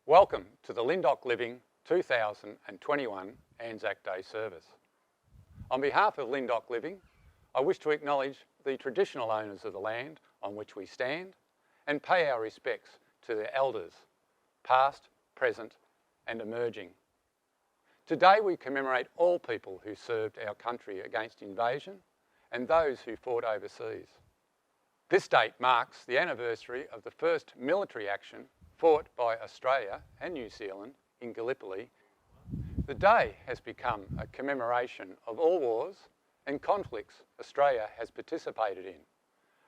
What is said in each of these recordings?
Welcome to the Lyndoch Living 2021 Anzac Day service. On behalf of Lyndoch Living, I wish to acknowledge the traditional owners of the land on which we stand and pay our respects to their elders, past, present and emerging. Today we commemorate all people who served our country against invasion and those who fought overseas. This date marks the anniversary of the first military action fought by Australia and New Zealand in Gallipoli. The day has become a commemoration of all wars and conflicts Australia has participated in,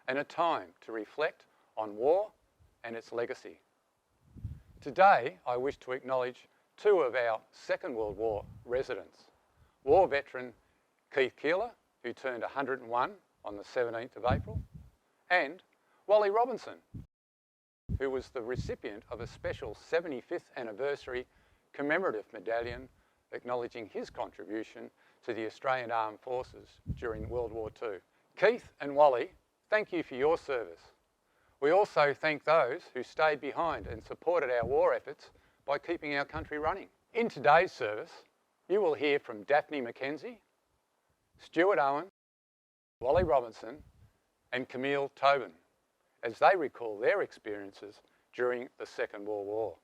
and a time to reflect on war and its legacy. Today, I wish to acknowledge two of our Second World War residents, war veteran Keith Keeler, who turned 101 on the 17th of April, and Wally Robinson, who was the recipient of a special 75th anniversary commemorative medallion acknowledging his contribution to the Australian Armed Forces during World War II. Keith and Wally, thank you for your service. We also thank those who stayed behind and supported our war efforts by keeping our country running. In today's service, you will hear from Daphne McKenzie, Stuart Owen, Wally Robinson and Camille Tobin as they recall their experiences during the Second World War.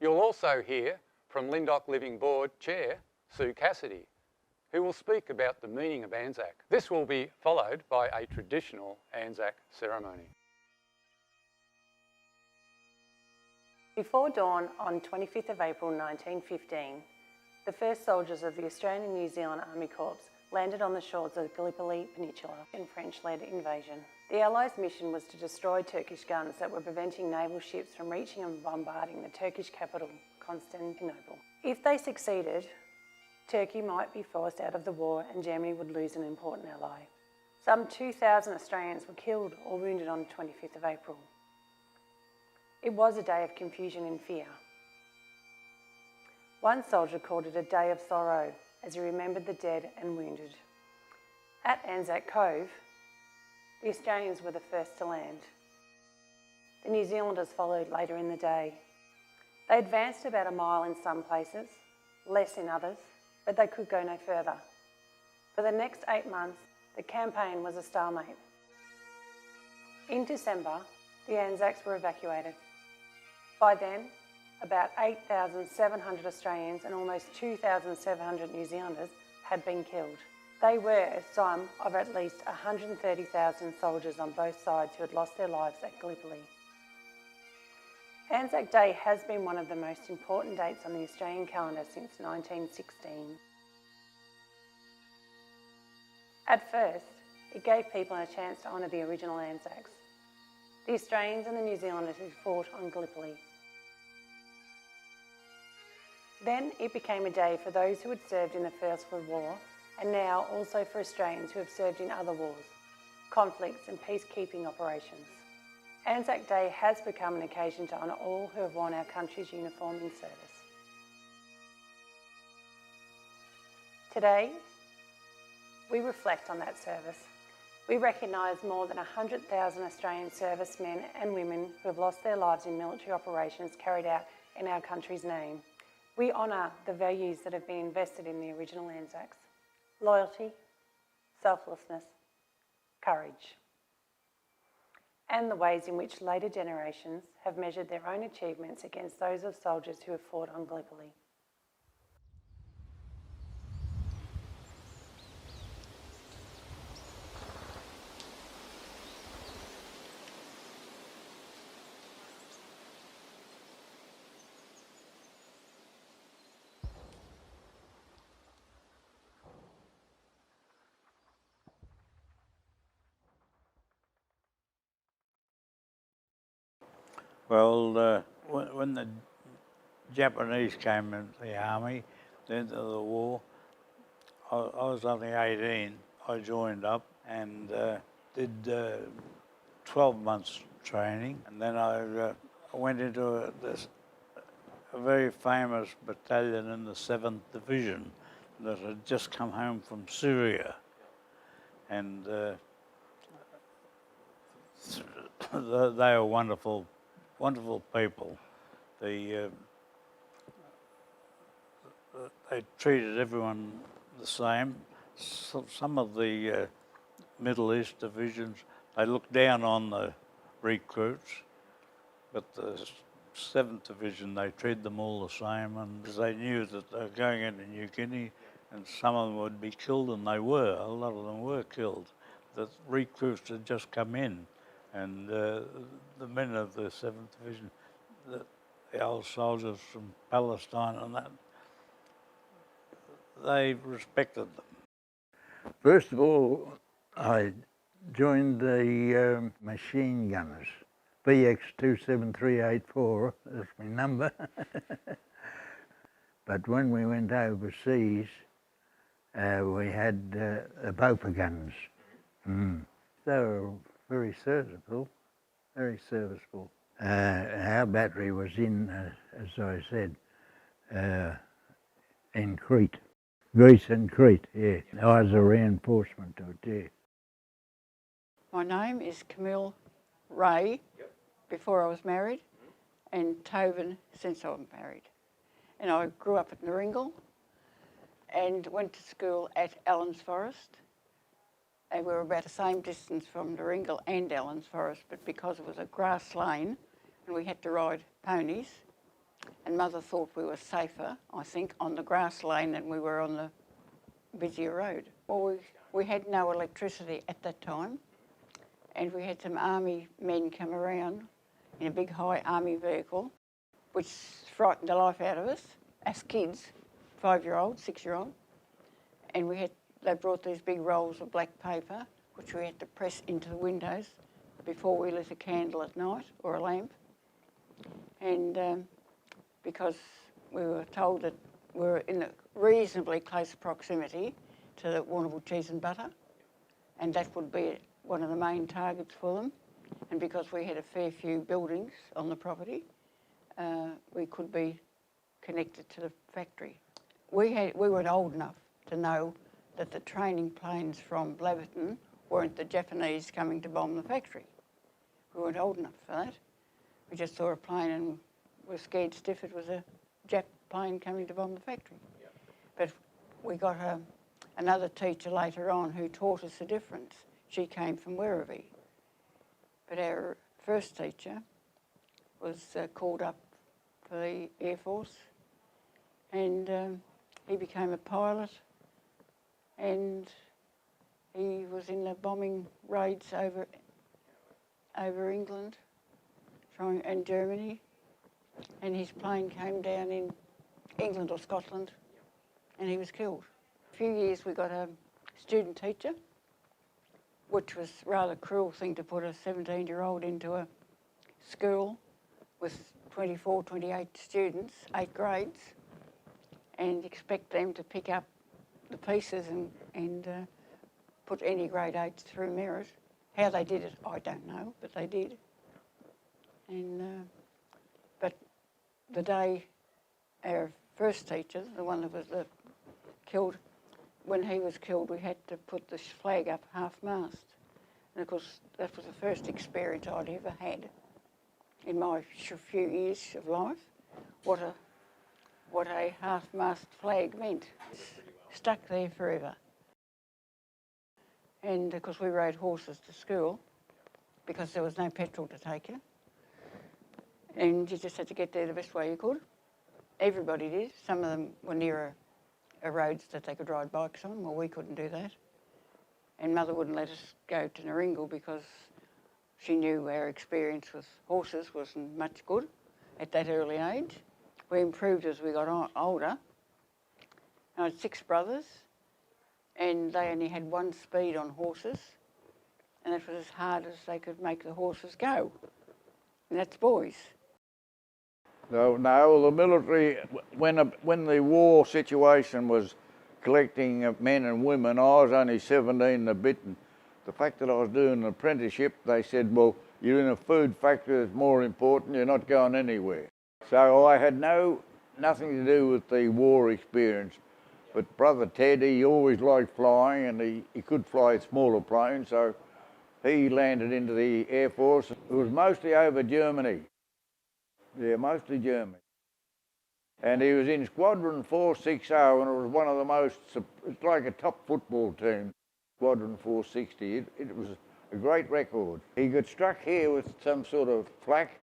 You'll also hear from Lyndoch Living Board Chair Sue Cassidy, who will speak about the meaning of Anzac. This will be followed by a traditional Anzac ceremony. Before dawn on 25th of April 1915, the first soldiers of the Australian and New Zealand Army Corps landed on the shores of the Gallipoli Peninsula in French-led invasion. The Allies' mission was to destroy Turkish guns that were preventing naval ships from reaching and bombarding the Turkish capital, Constantinople. If they succeeded, Turkey might be forced out of the war and Germany would lose an important ally. Some 2,000 Australians were killed or wounded on 25th of April. It was a day of confusion and fear. One soldier called it a day of sorrow as he remembered the dead and wounded. At Anzac Cove, the Australians were the first to land. The New Zealanders followed later in the day. They advanced about a mile in some places, less in others, but they could go no further. For the next 8 months, the campaign was a stalemate. In December, the Anzacs were evacuated. By then, about 8,700 Australians and almost 2,700 New Zealanders had been killed. They were some of at least 130,000 soldiers on both sides who had lost their lives at Gallipoli. Anzac Day has been one of the most important dates on the Australian calendar since 1916. At first, it gave people a chance to honour the original Anzacs, the Australians and the New Zealanders who fought on Gallipoli. Then it became a day for those who had served in the First World War and now also for Australians who have served in other wars, conflicts and peacekeeping operations. Anzac Day has become an occasion to honour all who have worn our country's uniform in service. Today, we reflect on that service. We recognise more than 100,000 Australian servicemen and women who have lost their lives in military operations carried out in our country's name. We honour the values that have been invested in the original Anzacs: loyalty, selflessness, courage, and the ways in which later generations have measured their own achievements against those of soldiers who have fought on Gallipoli. Well, when the Japanese came into the army, into the war, I was only 18. I joined up and did 12 months training, and then I went into a very famous battalion in the 7th Division that had just come home from Syria, and they are wonderful people. the they treated everyone the same. Some of the Middle East divisions, they looked down on the recruits, but the 7th Division, they treated them all the same, and they knew that they were going into New Guinea and some of them would be killed, and they were. A lot of them were killed. The recruits had just come in, and the men of the 7th Division, the old soldiers from Palestine and that, they respected them. First of all, I joined the machine gunners. BX 27384, that's my number. But when we went overseas, we had Bopa guns. They were very serviceable, very serviceable. Our battery was in, as I said, in Crete. Greece and Crete, yeah. I was a reinforcement to it, yeah. My name is Camille Ray, before I was married, and Tobin since I was married. And I grew up at Naringal and went to school at Allens Forest. And we were about the same distance from Naringal and Allens Forest, but because it was a grass lane and we had to ride ponies, and Mother thought we were safer, I think, on the grass lane than we were on the busier road. Well, we had no electricity at that time, and we had some army men come around in a big high army vehicle, which frightened the life out of us as kids, 5-year-old, 6-year-old. And they brought these big rolls of black paper, which we had to press into the windows before we lit a candle at night or a lamp. And because we were told that we were in a reasonably close proximity to the Warrnambool cheese and butter, and that would be one of the main targets for them. And because we had a fair few buildings on the property, we could be connected to the factory. We weren't old enough to know that the training planes from Blaverton weren't the Japanese coming to bomb the factory. We weren't old enough for that. We just saw a plane and were scared stiff it was a Jap plane coming to bomb the factory. Yep. But we got another teacher later on who taught us the difference. She came from Werribee. But our first teacher was called up for the Air Force, and he became a pilot, and he was in the bombing raids over England and Germany, and his plane came down in England or Scotland, and he was killed. A few years we got a student teacher, which was a rather cruel thing to put a 17-year-old into a school with 24, 28 students, 8 grades, and expect them to pick up the pieces and put any grade 8s through merit. How they did it, I don't know, but they did. And but the day our first teacher, the one that was killed, when he was killed, we had to put the flag up half-mast. And of course, that was the first experience I'd ever had in my few years of life, what a half-mast flag meant. It's stuck there forever. And of course, we rode horses to school because there was no petrol to take you. And you just had to get there the best way you could. Everybody did. Some of them were nearer roads that they could ride bikes on. Well, we couldn't do that. And Mother wouldn't let us go to Naringal because she knew our experience with horses wasn't much good at that early age. We improved as we got older. I had 6 brothers, and they only had 1 speed on horses, and that was as hard as they could make the horses go. And that's boys. No, the military, when the war situation was collecting men and women, I was only 17 and a bit, and the fact that I was doing an apprenticeship, they said, well, you're in a food factory that's more important, you're not going anywhere. So I had nothing to do with the war experience. But Brother Ted, he always liked flying, and he could fly smaller planes, so he landed into the Air Force. It was mostly over Germany. Yeah, mostly German. And he was in Squadron 460, and it was one of the most, it's like a top football team, Squadron 460. It was a great record. He got struck here with some sort of flak,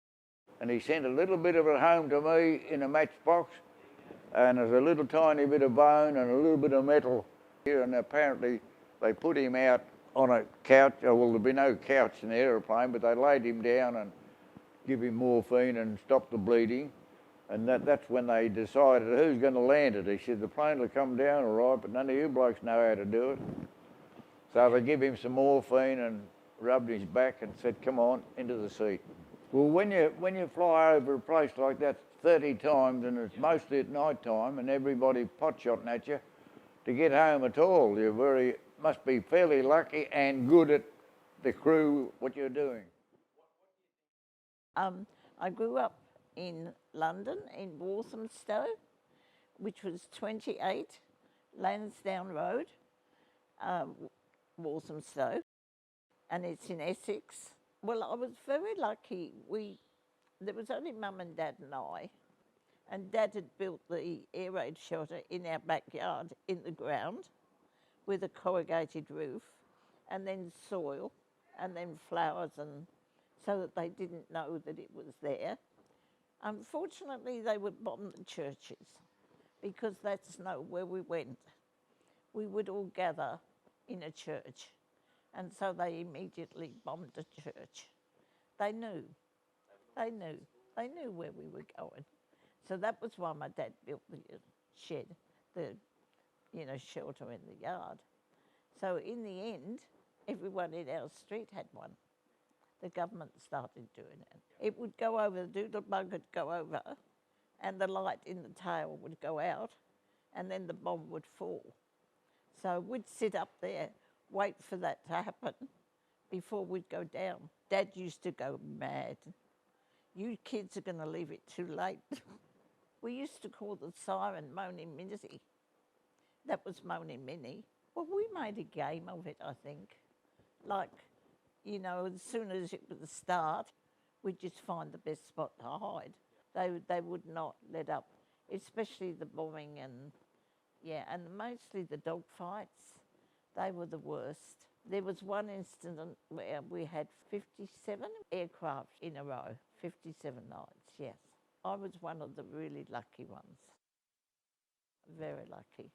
and he sent a little bit of it home to me in a matchbox, and there's a little tiny bit of bone and a little bit of metal here, and apparently they put him out on a couch. Oh, well, there'd be no couch in the aeroplane, but they laid him down and give him morphine and stop the bleeding. And that's when they decided who's going to land it. He said, the plane will come down all right, but none of you blokes know how to do it. So they give him some morphine and rubbed his back and said, come on, into the seat. Well, when you fly over a place like that 30 times, and it's mostly at night time, and everybody pot-shotting at you, to get home at all, you must be fairly lucky and good at the crew, what you're doing. I grew up in London, in Walthamstow, which was 28 Lansdowne Road, Walthamstow, and it's in Essex. Well, I was very lucky. There was only Mum and Dad and I, and Dad had built the air raid shelter in our backyard in the ground with a corrugated roof, and then soil, and then flowers, and so that they didn't know that it was there. Unfortunately, they would bomb the churches because that's not where we went. We would all gather in a church, and so they immediately bombed the church. They knew where we were going. So that was why my dad built the shed, the shelter in the yard. So in the end, everyone in our street had one. The government started doing it. It would go over, the doodlebug would go over, and the light in the tail would go out, and then the bomb would fall. So we'd sit up there, wait for that to happen before we'd go down. Dad used to go mad. You kids are going to leave it too late. We used to call the siren Moaning Minnie. That was Moaning Minnie. Well, we made a game of it, I think. Like, as soon as it was the start, we'd just find the best spot to hide. They would not let up, especially the bombing and mostly the dog fights. They were the worst. There was one incident where we had 57 aircraft in a row, 57 nights, yes. I was one of the really lucky ones, very lucky.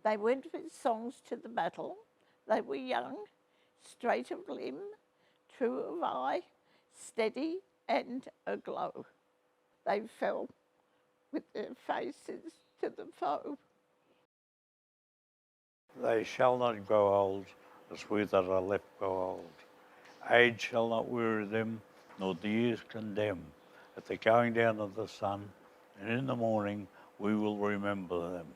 They went with songs to the battle. They were young, straight of limb, true of eye, steady and aglow. They fell with their faces to the foe. They shall not grow old, as we that are left grow old. Age shall not weary them, nor the years condemn. At the going down of the sun, and in the morning we will remember them.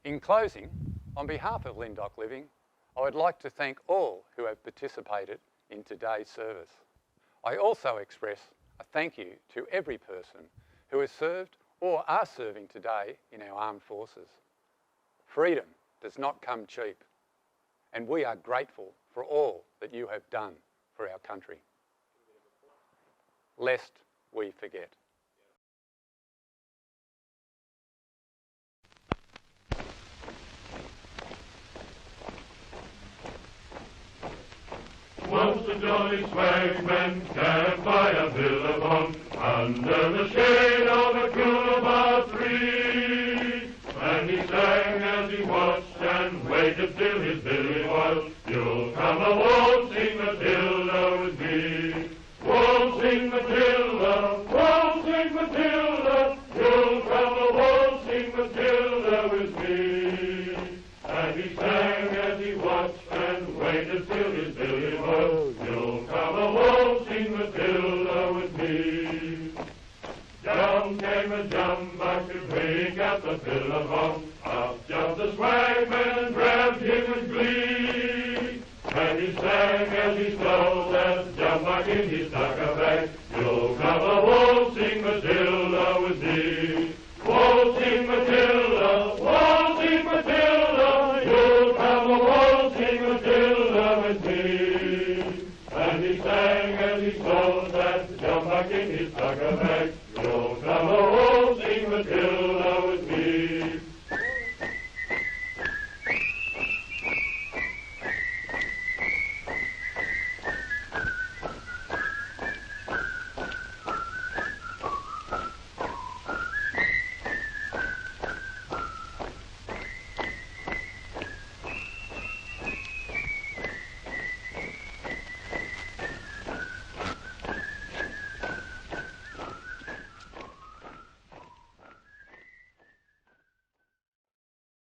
In closing, on behalf of Lyndoch Living, I would like to thank all who have participated in today's service. I also express a thank you to every person who has served or are serving today in our armed forces. Freedom does not come cheap, and we are grateful for all that you have done for our country. Lest we forget. Once the jolly swagman camped by a billabong under the shade of a coolabah tree, and he sang as he watched and waited till his billy boiled. You'll come a waltzing Matilda with me, waltzing Matilda, waltzing Matilda, you'll come a waltzing Matilda with me. And he sang as he watched and waited till his billy boiled. You'll come a waltzing Matilda with me. Down came a jumbuck to drink at the billabong. Up jumped the swagman and grabbed him with glee. And he sang as he stole that jumbuck in his tucker bag. You'll come a waltzing Matilda with me. Waltzing Matilda, waltzing Matilda, you'll come a waltzing Matilda with me. And he sang as he stole that jumbuck in his tucker bag.